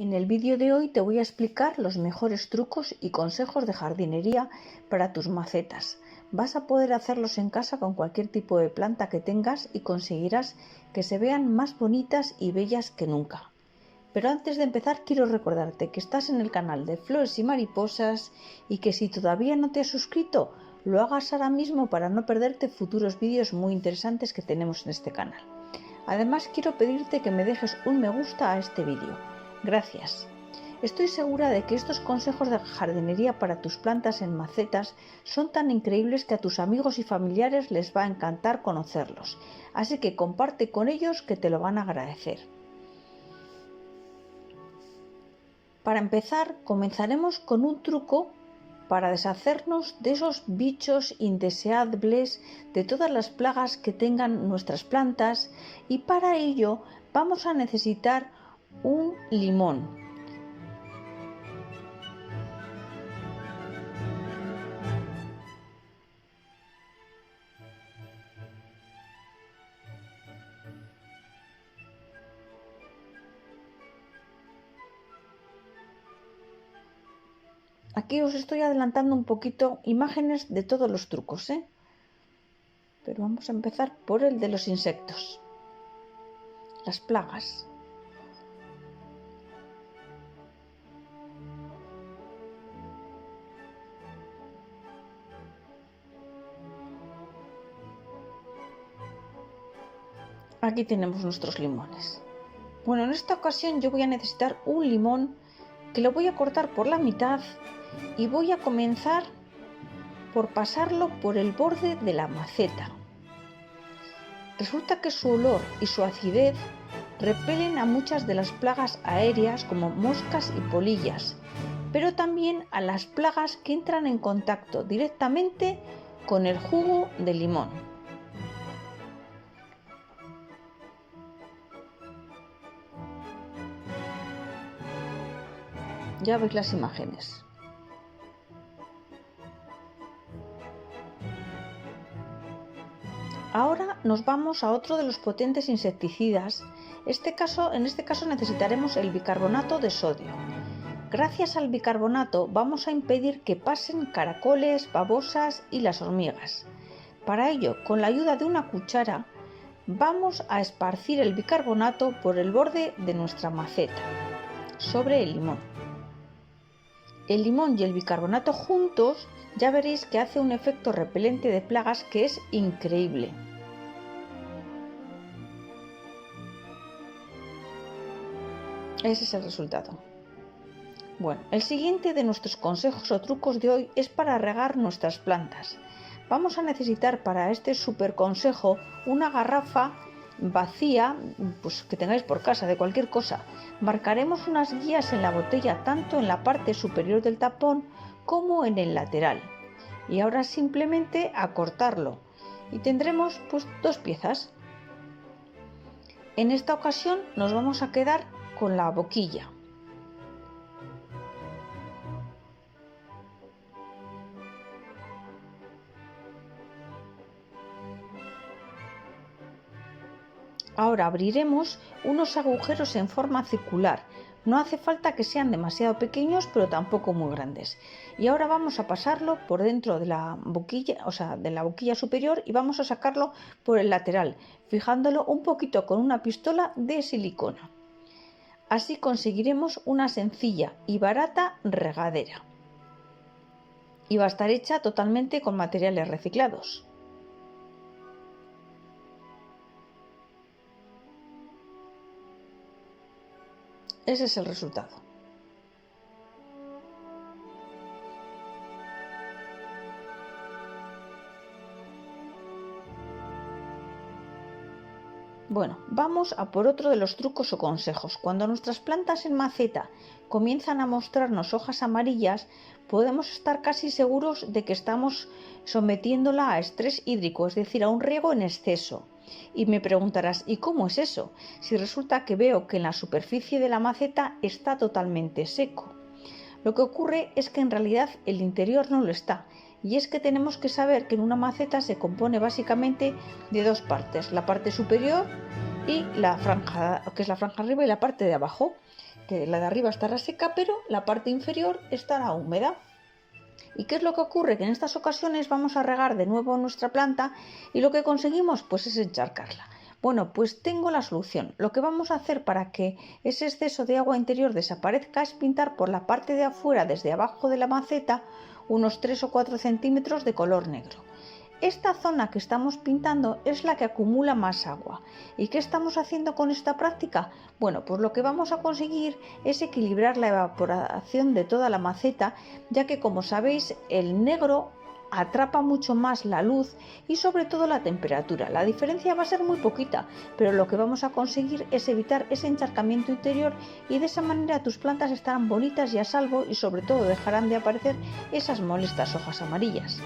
En el vídeo de hoy te voy a explicar los mejores trucos y consejos de jardinería para tus macetas. Vas a poder hacerlos en casa con cualquier tipo de planta que tengas y conseguirás que se vean más bonitas y bellas que nunca. Pero antes de empezar quiero recordarte que estás en el canal de Flores y Mariposas y que si todavía no te has suscrito, lo hagas ahora mismo para no perderte futuros vídeos muy interesantes que tenemos en este canal. Además quiero pedirte que me dejes un me gusta a este vídeo. Gracias. Estoy segura de que estos consejos de jardinería para tus plantas en macetas son tan increíbles que a tus amigos y familiares les va a encantar conocerlos. Así que comparte con ellos que te lo van a agradecer. Para empezar, comenzaremos con un truco para deshacernos de esos bichos indeseables, de todas las plagas que tengan nuestras plantas, y para ello vamos a necesitar un limón. Aquí os estoy adelantando un poquito imágenes de todos los trucos, Pero vamos a empezar por el de los insectos, las plagas. Aquí tenemos nuestros limones. Bueno, en esta ocasión yo voy a necesitar un limón que lo voy a cortar por la mitad y voy a comenzar por pasarlo por el borde de la maceta. Resulta que su olor y su acidez repelen a muchas de las plagas aéreas como moscas y polillas, pero también a las plagas que entran en contacto directamente con el jugo de limón. Ya veis las imágenes. Ahora nos vamos a otro de los potentes insecticidas. En este caso necesitaremos el bicarbonato de sodio. Gracias al bicarbonato vamos a impedir que pasen caracoles, babosas y las hormigas. Para ello, con la ayuda de una cuchara, vamos a esparcir el bicarbonato por el borde de nuestra maceta, sobre el limón. El limón y el bicarbonato juntos ya veréis que hace un efecto repelente de plagas que es increíble. Ese es el resultado. Bueno, el siguiente de nuestros consejos o trucos de hoy es para regar nuestras plantas. Vamos a necesitar para este super consejo una garrafa vacía, pues que tengáis por casa, de cualquier cosa. Marcaremos unas guías en la botella tanto en la parte superior del tapón como en el lateral. Y ahora simplemente a cortarlo y tendremos pues dos piezas. En esta ocasión nos vamos a quedar con la boquilla. Ahora abriremos unos agujeros en forma circular. No hace falta que sean demasiado pequeños, pero tampoco muy grandes. Y ahora vamos a pasarlo por dentro de la boquilla, de la boquilla superior, y vamos a sacarlo por el lateral, fijándolo un poquito con una pistola de silicona. Así conseguiremos una sencilla y barata regadera. Y va a estar hecha totalmente con materiales reciclados. Ese es el resultado. Bueno, vamos a por otro de los trucos o consejos. Cuando nuestras plantas en maceta comienzan a mostrarnos hojas amarillas, podemos estar casi seguros de que estamos sometiéndola a estrés hídrico, es decir, a un riego en exceso. Y me preguntarás, ¿y cómo es eso? Si resulta que veo que en la superficie de la maceta está totalmente seco. Lo que ocurre es que en realidad el interior no lo está. Y es que tenemos que saber que en una maceta se compone básicamente de dos partes, la parte superior y la franja, que es la franja arriba, y la parte de abajo. que la de arriba estará seca, pero la parte inferior estará húmeda. ¿Y qué es lo que ocurre? Que en estas ocasiones vamos a regar de nuevo nuestra planta y lo que conseguimos pues es encharcarla. Bueno, pues tengo la solución. Lo que vamos a hacer para que ese exceso de agua interior desaparezca es pintar por la parte de afuera, desde abajo de la maceta, unos 3 o 4 centímetros de color negro. Esta zona que estamos pintando es la que acumula más agua. ¿Y qué estamos haciendo con esta práctica? Bueno, pues lo que vamos a conseguir es equilibrar la evaporación de toda la maceta, ya que, como sabéis, el negro atrapa mucho más la luz y sobre todo la temperatura. La diferencia va a ser muy poquita, pero lo que vamos a conseguir es evitar ese encharcamiento interior y de esa manera tus plantas estarán bonitas y a salvo y sobre todo dejarán de aparecer esas molestas hojas amarillas.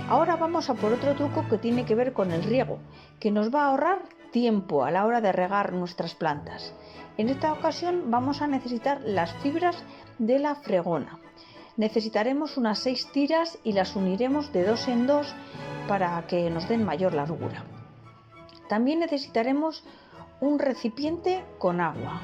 Ahora vamos a por otro truco que tiene que ver con el riego, que nos va a ahorrar tiempo a la hora de regar nuestras plantas. En esta ocasión vamos a necesitar las fibras de la fregona. Necesitaremos unas 6 tiras y las uniremos de 2 en 2 para que nos den mayor largura. También necesitaremos un recipiente con agua.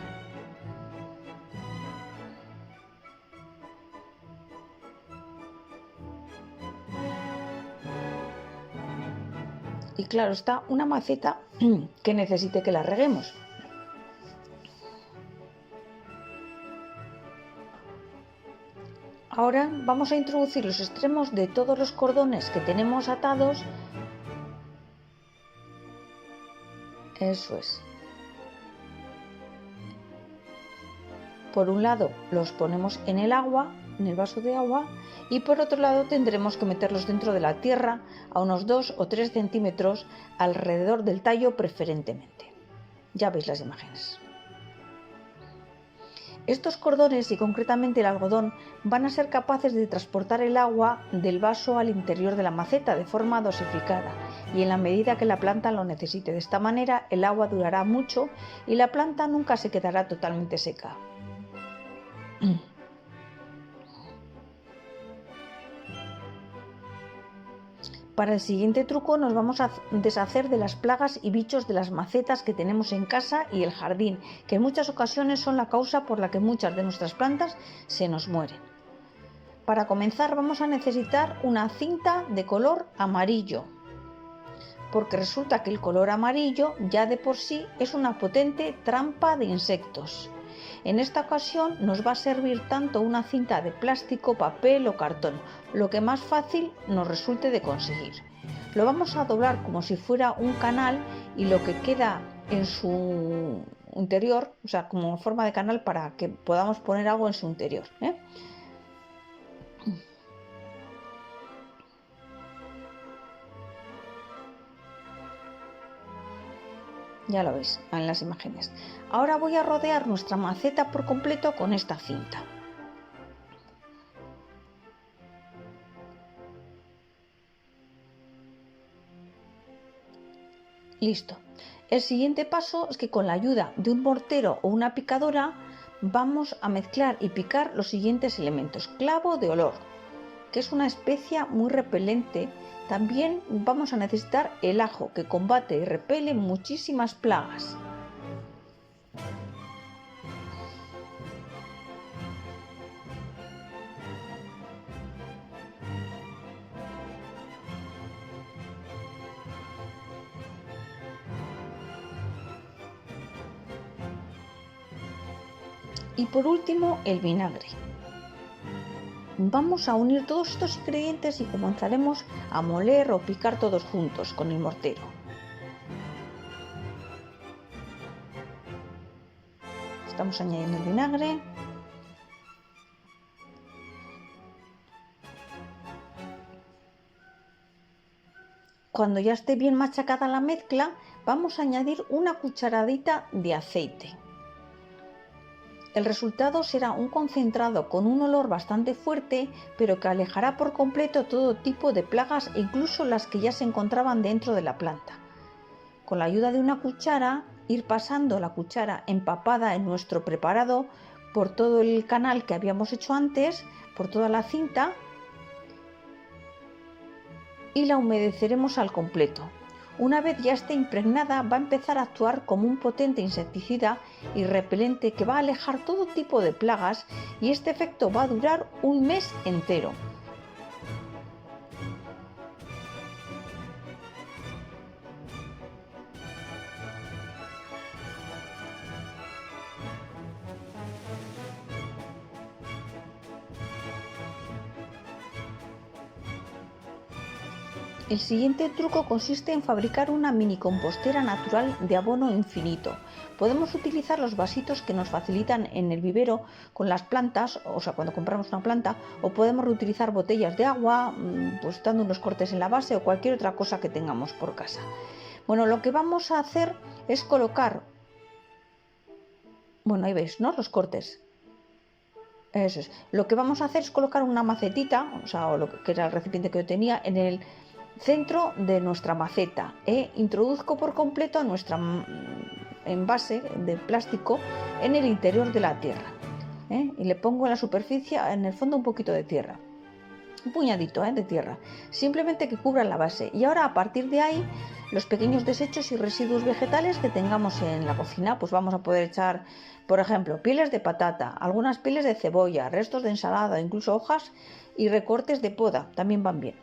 Y claro está, una maceta que necesite que la reguemos. Ahora vamos a introducir los extremos de todos los cordones que tenemos atados. Eso es. Por un lado los ponemos en el agua, en el vaso de agua, y por otro lado tendremos que meterlos dentro de la tierra a unos 2 o 3 centímetros alrededor del tallo preferentemente. Ya veis las imágenes. Estos cordones y concretamente el algodón van a ser capaces de transportar el agua del vaso al interior de la maceta de forma dosificada y en la medida que la planta lo necesite. De esta manera el agua durará mucho y la planta nunca se quedará totalmente seca. Para el siguiente truco nos vamos a deshacer de las plagas y bichos de las macetas que tenemos en casa y el jardín, que en muchas ocasiones son la causa por la que muchas de nuestras plantas se nos mueren. Para comenzar vamos a necesitar una cinta de color amarillo, porque resulta que el color amarillo ya de por sí es una potente trampa de insectos. En esta ocasión nos va a servir tanto una cinta de plástico, papel o cartón, lo que más fácil nos resulte de conseguir. Lo vamos a doblar como si fuera un canal y lo que queda en su interior, o sea, como forma de canal para que podamos poner algo en su interior, ¿eh? Ya lo veis en las imágenes. Ahora voy a rodear nuestra maceta por completo con esta cinta. Listo. El siguiente paso es que con la ayuda de un mortero o una picadora vamos a mezclar y picar los siguientes elementos. Clavo de olor, que es una especia muy repelente. También vamos a necesitar el ajo, que combate y repele muchísimas plagas. Y por último, el vinagre. Vamos a unir todos estos ingredientes y comenzaremos a moler o picar todos juntos con el mortero. Estamos añadiendo el vinagre. Cuando ya esté bien machacada la mezcla, vamos a añadir una cucharadita de aceite. El resultado será un concentrado con un olor bastante fuerte, pero que alejará por completo todo tipo de plagas e incluso las que ya se encontraban dentro de la planta. Con la ayuda de una cuchara, ir pasando la cuchara empapada en nuestro preparado por todo el canal que habíamos hecho antes, por toda la cinta, y la humedeceremos al completo. Una vez ya esté impregnada, va a empezar a actuar como un potente insecticida y repelente que va a alejar todo tipo de plagas, y este efecto va a durar un mes entero. El siguiente truco consiste en fabricar una mini compostera natural de abono infinito. Podemos utilizar los vasitos que nos facilitan en el vivero con las plantas, o sea, cuando compramos una planta, o podemos reutilizar botellas de agua, pues dando unos cortes en la base o cualquier otra cosa que tengamos por casa. Bueno, lo que vamos a hacer es colocar, bueno, ahí veis, ¿no? Los cortes. Eso es. Lo que vamos a hacer es colocar una macetita, o sea, o lo que era el recipiente que yo tenía, en el centro de nuestra maceta. Introduzco por completo nuestra envase de plástico en el interior de la tierra. Y le pongo en la superficie, en el fondo, un poquito de tierra. Un puñadito de tierra. Simplemente que cubra la base. Y ahora, a partir de ahí, los pequeños desechos y residuos vegetales que tengamos en la cocina, pues vamos a poder echar, por ejemplo, pieles de patata, algunas pieles de cebolla, restos de ensalada, incluso hojas y recortes de poda, también van bien.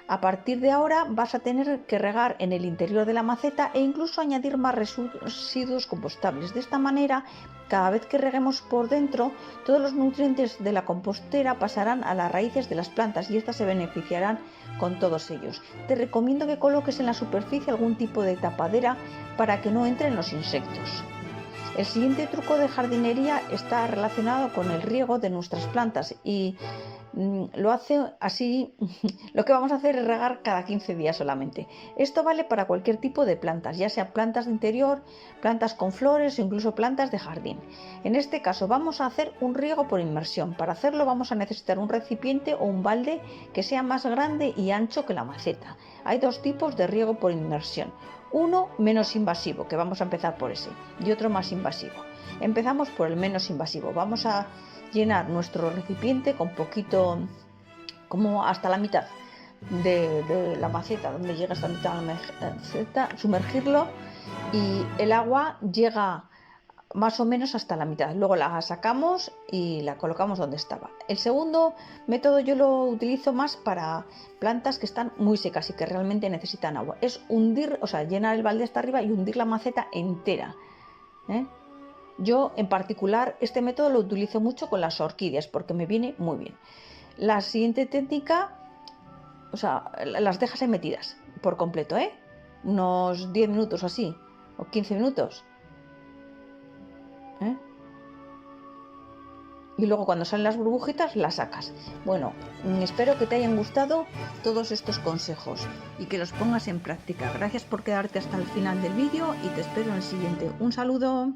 A partir de ahora vas a tener que regar en el interior de la maceta e incluso añadir más residuos compostables. De esta manera, cada vez que reguemos por dentro, todos los nutrientes de la compostera pasarán a las raíces de las plantas y estas se beneficiarán con todos ellos. Te recomiendo que coloques en la superficie algún tipo de tapadera para que no entren los insectos. El siguiente truco de jardinería está relacionado con el riego de nuestras plantas y lo hace así. Lo que vamos a hacer es regar cada 15 días solamente. Esto vale para cualquier tipo de plantas, ya sea plantas de interior, plantas con flores o incluso plantas de jardín. En este caso vamos a hacer un riego por inmersión. Para hacerlo vamos a necesitar un recipiente o un balde que sea más grande y ancho que la maceta. Hay dos tipos de riego por inmersión. Uno menos invasivo, que vamos a empezar por ese, y otro más invasivo. Empezamos por el menos invasivo. Vamos a llenar nuestro recipiente con poquito, como hasta la mitad de la maceta, donde llega hasta la mitad de la maceta, sumergirlo y el agua llega más o menos hasta la mitad. Luego la sacamos y la colocamos donde estaba. El segundo método yo lo utilizo más para plantas que están muy secas y que realmente necesitan agua. Es hundir, o sea, llenar el balde hasta arriba y hundir la maceta entera. Yo en particular este método lo utilizo mucho con las orquídeas porque me viene muy bien. La siguiente técnica, o sea, las dejas ahí metidas por completo, unos 10 minutos así, o 15 minutos. Y luego cuando salen las burbujitas las sacas. Bueno, espero que te hayan gustado todos estos consejos y que los pongas en práctica. Gracias por quedarte hasta el final del vídeo y te espero en el siguiente. Un saludo.